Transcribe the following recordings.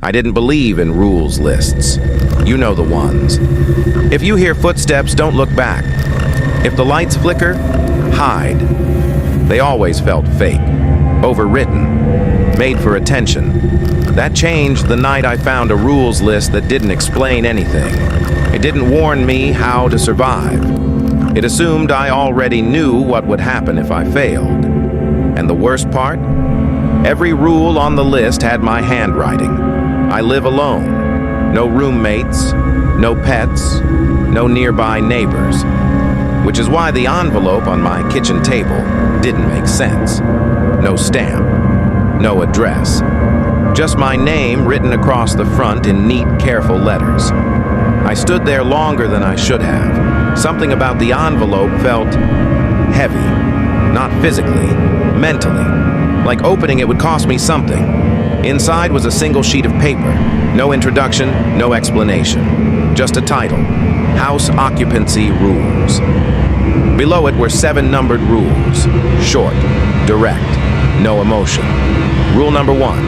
I didn't believe in rules lists. You know the ones. If you hear footsteps, don't look back. If the lights flicker, hide. They always felt fake, overwritten, made for attention. That changed the night I found a rules list that didn't explain anything. It didn't warn me how to survive. It assumed I already knew what would happen if I failed. And the worst part? Every rule on the list had my handwriting. I live alone. No roommates, no pets, no nearby neighbors. Which is why the envelope on my kitchen table didn't make sense. No stamp, no address. Just my name written across the front in neat, careful letters. I stood there longer than I should have. Something about the envelope felt heavy. Not physically, mentally. Like opening it would cost me something. Inside was a single sheet of paper. No introduction, no explanation. Just a title. House Occupancy Rules. Below it were 7 numbered rules. Short, direct, no emotion. Rule number 1.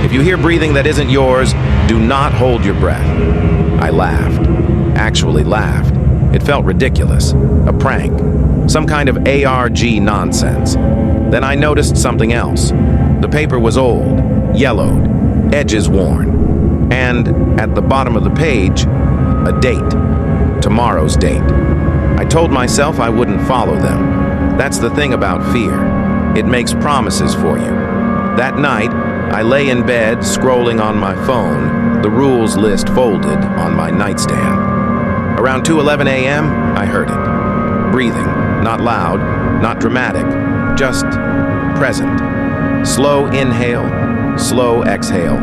If you hear breathing that isn't yours, do not hold your breath. I laughed. Actually laughed. It felt ridiculous. A prank. Some kind of ARG nonsense. Then I noticed something else. The paper was old, yellowed, edges worn. And at the bottom of the page, a date. Tomorrow's date. I told myself I wouldn't follow them. That's the thing about fear. It makes promises for you. That night, I lay in bed, scrolling on my phone, the rules list folded on my nightstand. Around 2:11 a.m., I heard it. Breathing, not loud, not dramatic, just present. Slow inhale, slow exhale,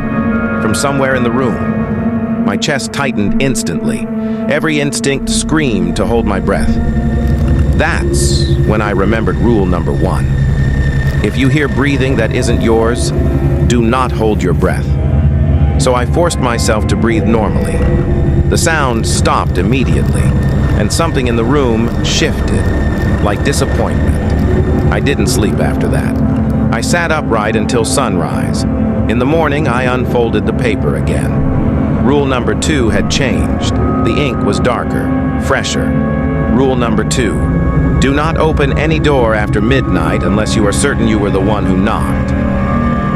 from somewhere in the room. My chest tightened instantly. Every instinct screamed to hold my breath. That's when I remembered rule number 1. If you hear breathing that isn't yours, do not hold your breath. So I forced myself to breathe normally. The sound stopped immediately, and something in the room shifted, like disappointment. I didn't sleep after that. I sat upright until sunrise. In the morning, I unfolded the paper again. Rule number 2 had changed. The ink was darker, fresher. Rule number 2. Do not open any door after midnight unless you are certain you were the one who knocked.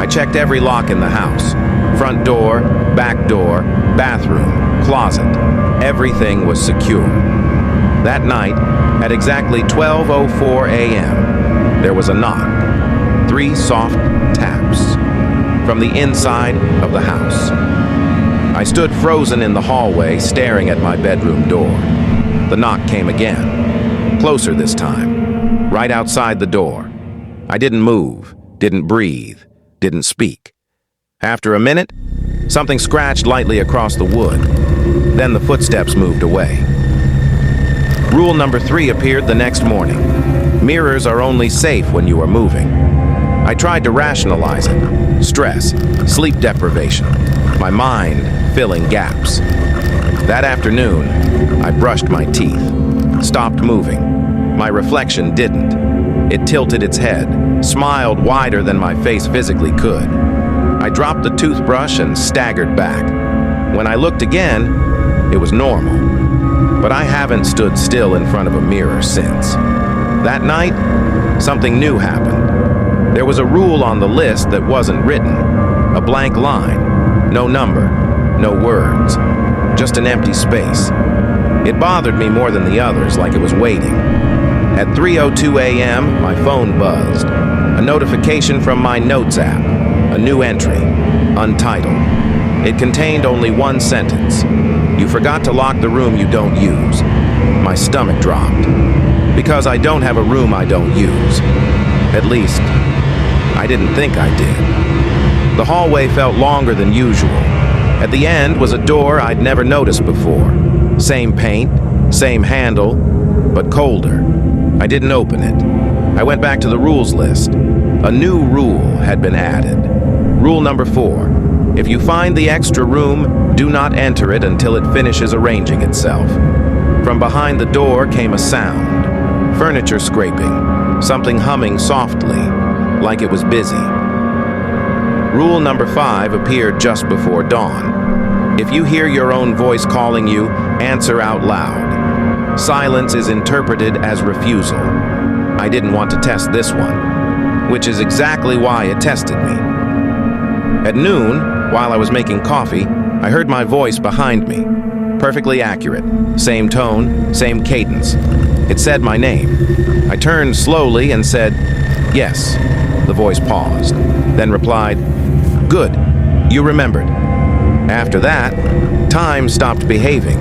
I checked every lock in the house. Front door, back door, bathroom, closet. Everything was secure. That night, at exactly 12:04 a.m., there was a knock. 3 soft taps from the inside of the house. I stood frozen in the hallway, staring at my bedroom door. The knock came again, closer this time, right outside the door. I didn't move, didn't breathe, didn't speak. After a minute, something scratched lightly across the wood. Then the footsteps moved away. Rule number 3 appeared the next morning. Mirrors are only safe when you are moving. I tried to rationalize it. Stress, sleep deprivation, my mind filling gaps. That afternoon, I brushed my teeth, stopped moving. My reflection didn't. It tilted its head, smiled wider than my face physically could. I dropped the toothbrush and staggered back. When I looked again, it was normal. But I haven't stood still in front of a mirror since. That night, something new happened. There was a rule on the list that wasn't written. A blank line. No number. No words. Just an empty space. It bothered me more than the others, like it was waiting. At 3:02 a.m., my phone buzzed. A notification from my Notes app. A new entry. Untitled. It contained only one sentence. You forgot to lock the room you don't use. My stomach dropped. Because I don't have a room I don't use. At least, I didn't think I did. The hallway felt longer than usual. At the end was a door I'd never noticed before. Same paint, same handle, but colder. I didn't open it. I went back to the rules list. A new rule had been added. Rule number 4. If you find the extra room, do not enter it until it finishes arranging itself. From behind the door came a sound. Furniture scraping. Something humming softly, like it was busy. Rule number 5 appeared just before dawn. If you hear your own voice calling you, answer out loud. Silence is interpreted as refusal. I didn't want to test this one, which is exactly why it tested me. At noon, while I was making coffee, I heard my voice behind me. Perfectly accurate. Same tone, same cadence. It said my name. I turned slowly and said, "Yes." The voice paused, then replied, "Good, you remembered." After that, time stopped behaving.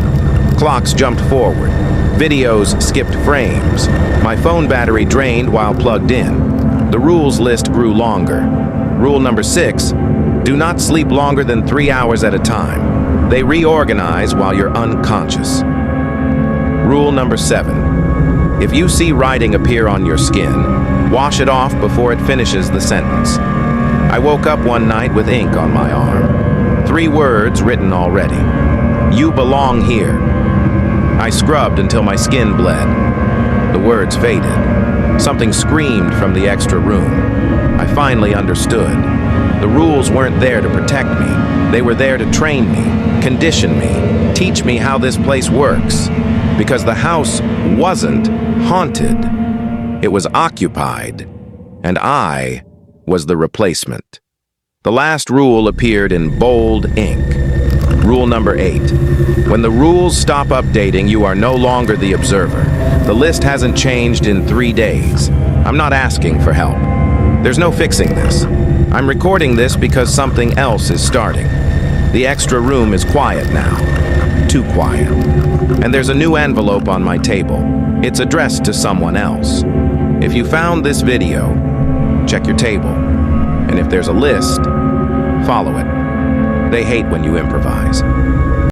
Clocks jumped forward. Videos skipped frames. My phone battery drained while plugged in. The rules list grew longer. Rule number 6, do not sleep longer than 3 hours at a time. They reorganize while you're unconscious. Rule number 7, if you see writing appear on your skin, wash it off before it finishes the sentence. I woke up one night with ink on my arm. 3 words written already. You belong here. I scrubbed until my skin bled. The words faded. Something screamed from the extra room. I finally understood. The rules weren't there to protect me. They were there to train me, condition me, teach me how this place works. Because the house wasn't haunted. It was occupied. And I was the replacement. The last rule appeared in bold ink. Rule number 8. When the rules stop updating, you are no longer the observer. The list hasn't changed in 3 days. I'm not asking for help. There's no fixing this. I'm recording this because something else is starting. The extra room is quiet now. Too quiet. And there's a new envelope on my table. It's addressed to someone else. If you found this video, check your table. And if there's a list, follow it. They hate when you improvise.